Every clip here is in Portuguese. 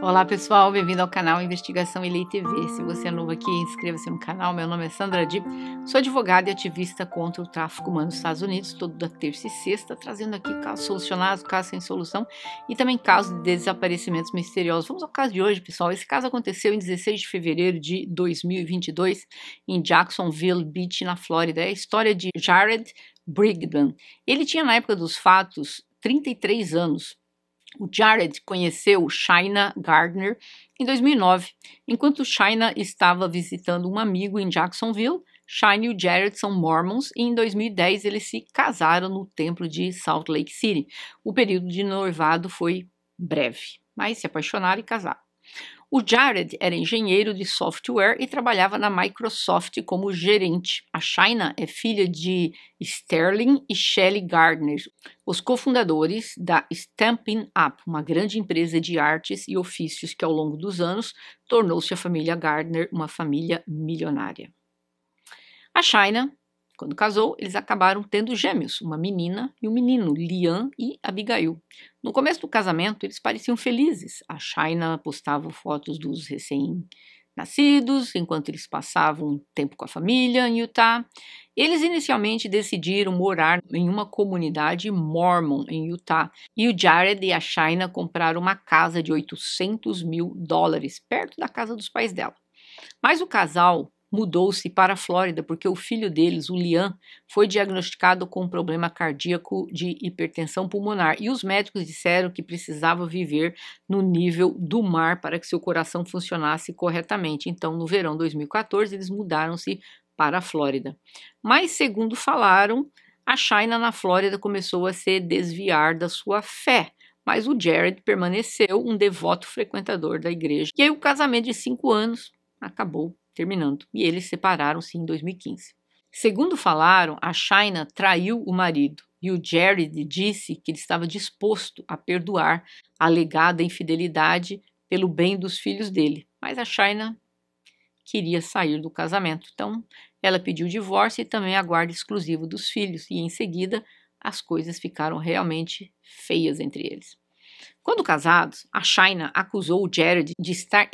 Olá pessoal, bem-vindo ao canal Investigação Ilê TV. Se você é novo aqui, inscreva-se no canal. Meu nome é Sandra Di, sou advogada e ativista contra o tráfico humano nos Estados Unidos, toda terça e sexta, trazendo aqui casos solucionados, casos sem solução e também casos de desaparecimentos misteriosos. Vamos ao caso de hoje, pessoal. Esse caso aconteceu em 16 de fevereiro de 2022 em Jacksonville Beach, na Flórida. É a história de Jared Brigdman. Ele tinha, na época dos fatos, 33 anos. O Jared conheceu Chynna Gardner em 2009, enquanto Chynna estava visitando um amigo em Jacksonville. Chynna e o Jared são mormons e em 2010 eles se casaram no templo de Salt Lake City. O período de noivado foi breve, mas se apaixonaram e casaram. O Jared era engenheiro de software e trabalhava na Microsoft como gerente. A Chynna é filha de Sterling e Shelley Gardner, os cofundadores da Stampin' Up, uma grande empresa de artes e ofícios que ao longo dos anos tornou-se a família Gardner uma família milionária. A Chynna, quando casou, eles acabaram tendo gêmeos, uma menina e um menino, Liam e Abigail. No começo do casamento, eles pareciam felizes. A Chynna postava fotos dos recém-nascidos, enquanto eles passavam tempo com a família em Utah. Eles inicialmente decidiram morar em uma comunidade mormon em Utah. E o Jared e a Chynna compraram uma casa de $800 mil, perto da casa dos pais dela. Mas o casal mudou-se para a Flórida porque o filho deles, o Liam, foi diagnosticado com um problema cardíaco de hipertensão pulmonar e os médicos disseram que precisava viver no nível do mar para que seu coração funcionasse corretamente. Então, no verão de 2014, eles mudaram-se para a Flórida. Mas, segundo falaram, a Chynna na Flórida começou a se desviar da sua fé. Mas o Jared permaneceu um devoto frequentador da igreja. E aí o casamento de 5 anos acabou terminando, e eles separaram-se em 2015. Segundo falaram, a Chynna traiu o marido, e o Jared disse que ele estava disposto a perdoar a alegada infidelidade pelo bem dos filhos dele, mas a Chynna queria sair do casamento, então ela pediu o divórcio e também a guarda exclusiva dos filhos, e em seguida as coisas ficaram realmente feias entre eles. Quando casados, a Chynna acusou o Jared de estar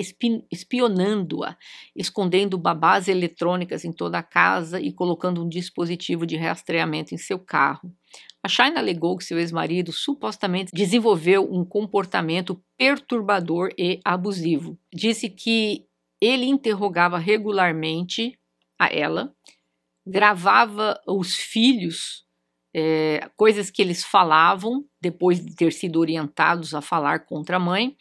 espionando-a, escondendo babás eletrônicas em toda a casa e colocando um dispositivo de rastreamento em seu carro. A Chynna alegou que seu ex-marido supostamente desenvolveu um comportamento perturbador e abusivo. Disse que ele interrogava regularmente a ela, gravava os filhos, coisas que eles falavam depois de ter sido orientados a falar contra a mãe.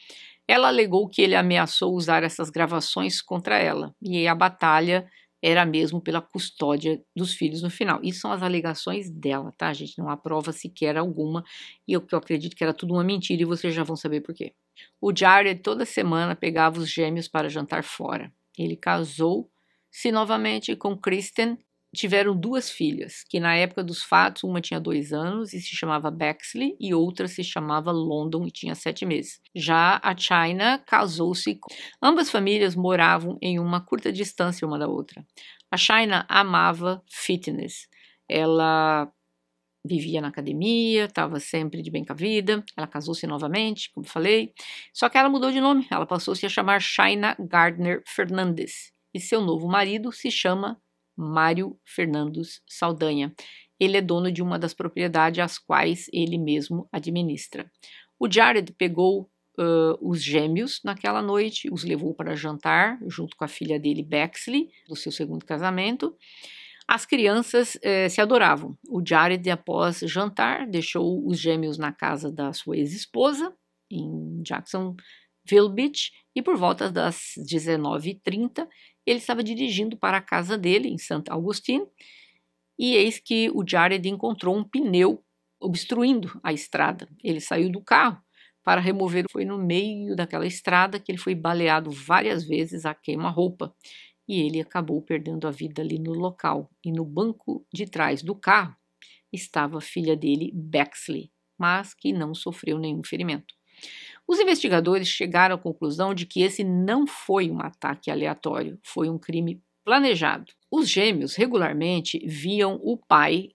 Ela alegou que ele ameaçou usar essas gravações contra ela e a batalha era mesmo pela custódia dos filhos no final. Isso são as alegações dela, tá, gente? Não há prova sequer alguma e eu acredito que era tudo uma mentira e vocês já vão saber por quê. O Jared toda semana pegava os gêmeos para jantar fora. Ele casou-se novamente com Kristen. Tiveram 2 filhas, que na época dos fatos, uma tinha 2 anos e se chamava Bexley e outra se chamava London e tinha 7 meses. Já a Chynna casou-se. Ambas famílias moravam em uma curta distância uma da outra. A Chynna amava fitness. Ela vivia na academia, estava sempre de bem com a vida. Ela casou-se novamente, como falei. Só que ela mudou de nome. Ela passou-se a chamar Chynna Gardner Fernandes. E seu novo marido se chama Mário Fernandes Saldanha. Ele é dono de uma das propriedades às quais ele mesmo administra. O Jared pegou os gêmeos naquela noite, os levou para jantar junto com a filha dele, Bexley, do seu segundo casamento. As crianças se adoravam. O Jared, após jantar, deixou os gêmeos na casa da sua ex-esposa, em Jacksonville Beach, e por volta das 19h30, ele estava dirigindo para a casa dele, em St. Augustine, e eis que o Jared encontrou um pneu obstruindo a estrada. Ele saiu do carro para remover, foi no meio daquela estrada que ele foi baleado várias vezes a queima-roupa, e ele acabou perdendo a vida ali no local. E no banco de trás do carro estava a filha dele, Bexley, mas que não sofreu nenhum ferimento. Os investigadores chegaram à conclusão de que esse não foi um ataque aleatório, foi um crime planejado. Os gêmeos regularmente viam o pai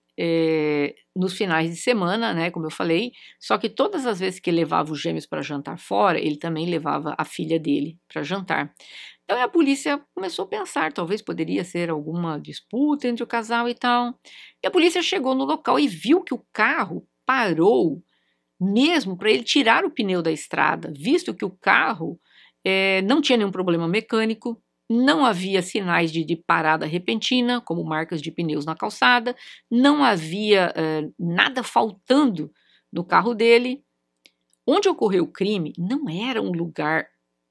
nos finais de semana, né, como eu falei, só que todas as vezes que ele levava os gêmeos para jantar fora, ele também levava a filha dele para jantar. Então a polícia começou a pensar, talvez poderia ser alguma disputa entre o casal e tal. E a polícia chegou no local e viu que o carro parou mesmo para ele tirar o pneu da estrada, visto que o carro não tinha nenhum problema mecânico, não havia sinais de parada repentina, como marcas de pneus na calçada, não havia nada faltando no carro dele. Onde ocorreu o crime não era um lugar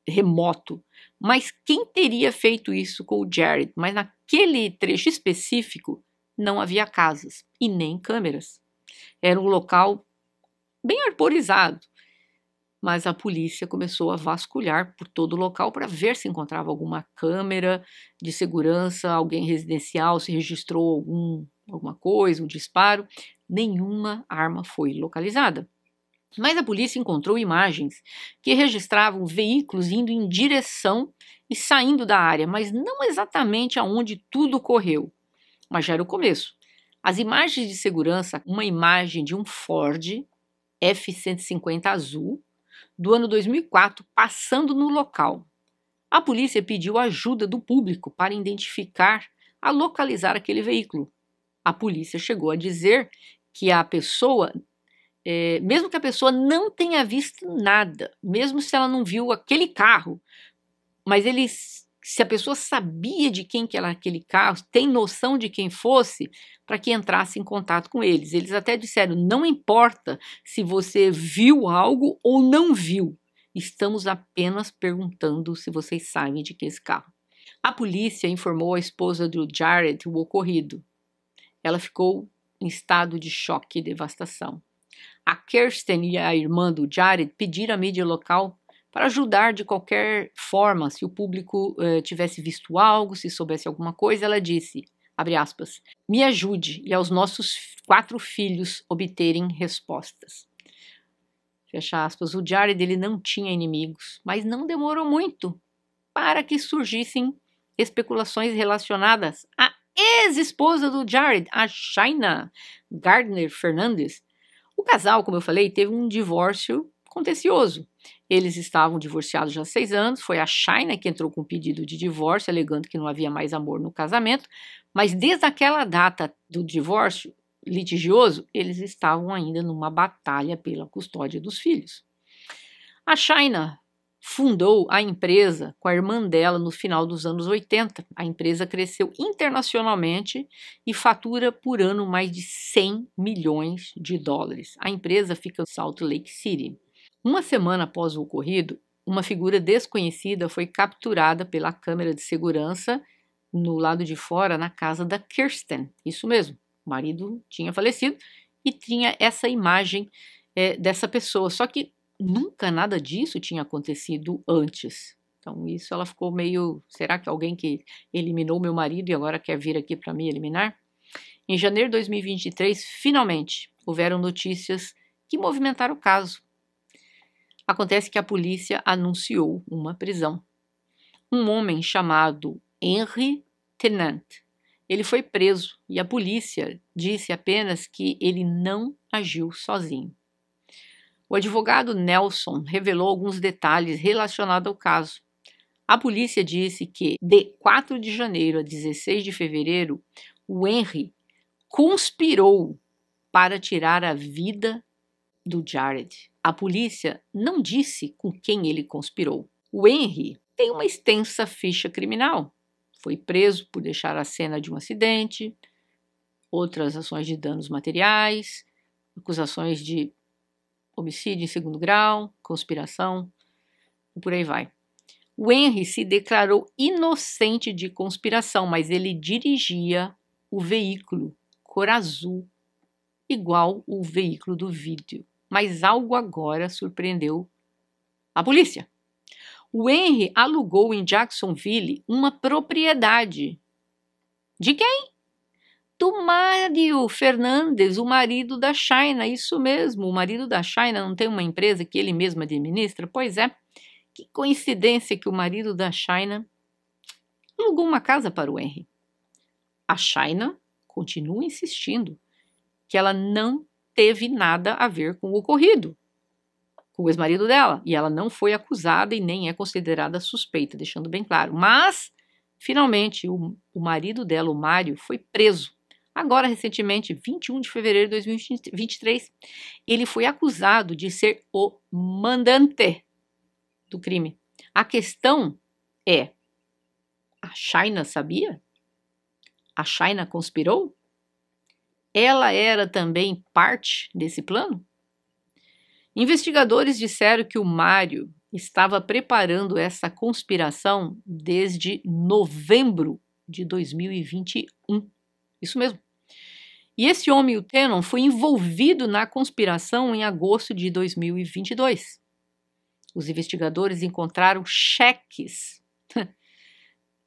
remoto, mas quem teria feito isso com o Jared? Mas naquele trecho específico não havia casas e nem câmeras. Era um local bem arborizado, mas a polícia começou a vasculhar por todo o local para ver se encontrava alguma câmera de segurança, alguém residencial, se registrou alguma coisa, um disparo. Nenhuma arma foi localizada. Mas a polícia encontrou imagens que registravam veículos indo em direção e saindo da área, mas não exatamente aonde tudo ocorreu. Mas já era o começo. As imagens de segurança, uma imagem de um Ford F-150 azul, do ano 2004, passando no local. A polícia pediu ajuda do público para identificar, a localizar aquele veículo. A polícia chegou a dizer que a pessoa, mesmo que a pessoa não tenha visto nada, mesmo se ela não viu aquele carro, mas se a pessoa sabia de quem que era aquele carro, tem noção de quem fosse, para que entrasse em contato com eles. Eles até disseram, não importa se você viu algo ou não viu, estamos apenas perguntando se vocês sabem de quem é esse carro. A polícia informou a esposa do Jared o ocorrido. Ela ficou em estado de choque e devastação. A Kirsten e a irmã do Jared pediram à mídia local para ajudar de qualquer forma, se o público tivesse visto algo, se soubesse alguma coisa. Ela disse, abre aspas, me ajude e aos nossos 4 filhos obterem respostas. Fecha aspas, o Jared ele não tinha inimigos, mas não demorou muito para que surgissem especulações relacionadas à ex-esposa do Jared, a Shaina Gardner Fernandes. O casal, como eu falei, teve um divórcio contencioso. Eles estavam divorciados já há 6 anos, foi a Shaina que entrou com um pedido de divórcio, alegando que não havia mais amor no casamento, mas desde aquela data do divórcio litigioso, eles estavam ainda numa batalha pela custódia dos filhos. A Shaina fundou a empresa com a irmã dela no final dos anos 80. A empresa cresceu internacionalmente e fatura por ano mais de 100 milhões de dólares. A empresa fica em Salt Lake City. Uma semana após o ocorrido, uma figura desconhecida foi capturada pela câmera de segurança no lado de fora, na casa da Kirsten. Isso mesmo, o marido tinha falecido e tinha essa imagem dessa pessoa. Só que nunca nada disso tinha acontecido antes. Então isso ela ficou meio, será que alguém que eliminou meu marido e agora quer vir aqui para me eliminar? Em janeiro de 2023, finalmente, houveram notícias que movimentaram o caso. Acontece que a polícia anunciou uma prisão. Um homem chamado Henry Tennant. Ele foi preso e a polícia disse apenas que ele não agiu sozinho. O advogado Nelson revelou alguns detalhes relacionados ao caso. A polícia disse que, de 4 de janeiro a 16 de fevereiro, o Henry conspirou para tirar a vida do Jared. A polícia não disse com quem ele conspirou. O Henry tem uma extensa ficha criminal. Foi preso por deixar a cena de um acidente, outras ações de danos materiais, acusações de homicídio em 2º grau, conspiração, e por aí vai. O Henry se declarou inocente de conspiração, mas ele dirigia o veículo cor azul, igual o veículo do vídeo. Mas algo agora surpreendeu a polícia. O Henry alugou em Jacksonville uma propriedade. De quem? Do Mário Fernandes, o marido da Shaina. Isso mesmo, o marido da Shaina não tem uma empresa que ele mesmo administra? Pois é, que coincidência que o marido da Shaina alugou uma casa para o Henry. A Shaina continua insistindo que ela não teve nada a ver com o ocorrido, com o ex-marido dela, e ela não foi acusada e nem é considerada suspeita, deixando bem claro. Mas, finalmente, o marido dela, o Mário, foi preso. Agora, recentemente, 21 de fevereiro de 2023, ele foi acusado de ser o mandante do crime. A questão é, a China sabia? A China conspirou? Ela era também parte desse plano? Investigadores disseram que o Mário estava preparando essa conspiração desde novembro de 2021. Isso mesmo. E esse homem, o Tenon, foi envolvido na conspiração em agosto de 2022. Os investigadores encontraram cheques.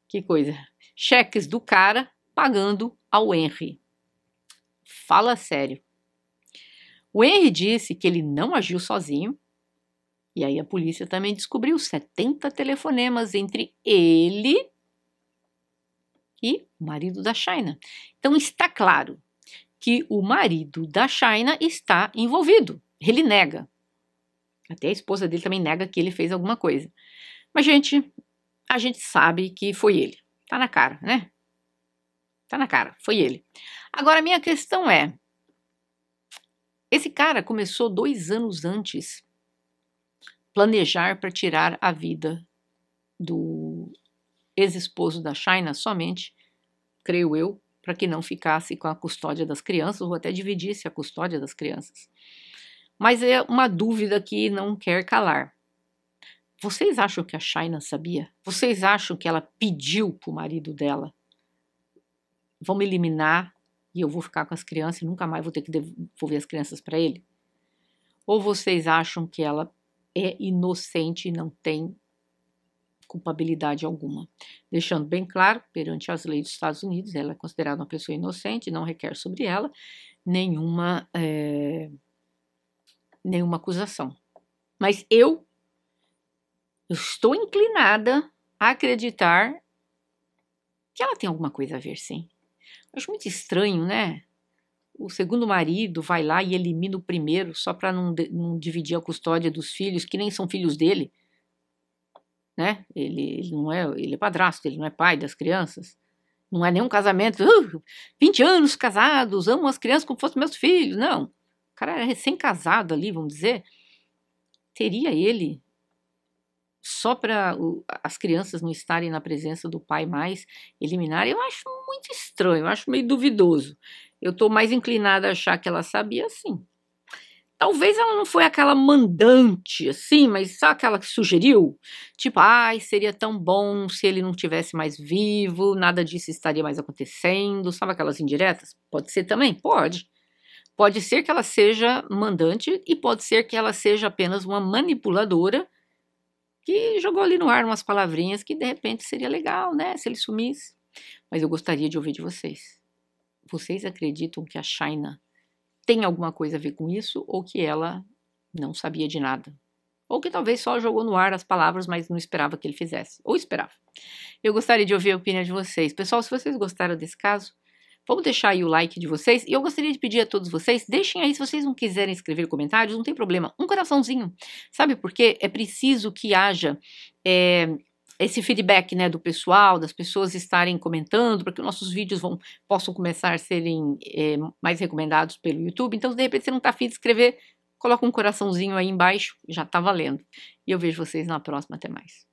Que coisa. Cheques do cara pagando ao Henry. Fala sério. O Henry disse que ele não agiu sozinho. E aí a polícia também descobriu 70 telefonemas entre ele e o marido da China. Então está claro que o marido da China está envolvido. Ele nega. Até a esposa dele também nega que ele fez alguma coisa. Mas, gente, a gente sabe que foi ele. Tá na cara, né? Tá na cara, foi ele. Agora, a minha questão é, esse cara começou 2 anos antes planejar para tirar a vida do ex-esposo da China somente, creio eu, para que não ficasse com a custódia das crianças ou até dividisse a custódia das crianças. Mas é uma dúvida que não quer calar. Vocês acham que a China sabia? Vocês acham que ela pediu para o marido dela? Vão me eliminar e eu vou ficar com as crianças e nunca mais vou ter que devolver as crianças para ele? Ou vocês acham que ela é inocente e não tem culpabilidade alguma? Deixando bem claro, perante as leis dos Estados Unidos, ela é considerada uma pessoa inocente, não requer sobre ela nenhuma acusação. Mas eu estou inclinada a acreditar que ela tem alguma coisa a ver, sim. Acho muito estranho, né? O segundo marido vai lá e elimina o primeiro só para não dividir a custódia dos filhos, que nem são filhos dele, né? Ele não é, ele é padrasto, ele não é pai das crianças. Não é nenhum casamento, 20 anos casados, amo as crianças como se fossem meus filhos. Não. O cara era recém-casado ali, vamos dizer. Teria ele, só para as crianças não estarem na presença do pai mais, eliminar? Eu acho muito estranho, eu acho meio duvidoso. Eu estou mais inclinada a achar que ela sabia, sim. Talvez ela não foi aquela mandante, assim, mas sabe aquela que sugeriu? Tipo, ai, seria tão bom se ele não tivesse mais vivo, nada disso estaria mais acontecendo. Sabe aquelas indiretas? Pode ser também? Pode. Pode ser que ela seja mandante e pode ser que ela seja apenas uma manipuladora que jogou ali no ar umas palavrinhas que de repente seria legal, né, se ele sumisse. Mas eu gostaria de ouvir de vocês. Vocês acreditam que a China tem alguma coisa a ver com isso, ou que ela não sabia de nada? Ou que talvez só jogou no ar as palavras, mas não esperava que ele fizesse. Ou esperava. Eu gostaria de ouvir a opinião de vocês. Pessoal, se vocês gostaram desse caso, vamos deixar aí o like de vocês. E eu gostaria de pedir a todos vocês, deixem aí, se vocês não quiserem escrever comentários, não tem problema, um coraçãozinho. Sabe por quê? É preciso que haja esse feedback, né, do pessoal, das pessoas estarem comentando, para que nossos vídeos possam começar a serem mais recomendados pelo YouTube. Então, se de repente você não está afim de escrever, coloca um coraçãozinho aí embaixo, já está valendo. E eu vejo vocês na próxima. Até mais.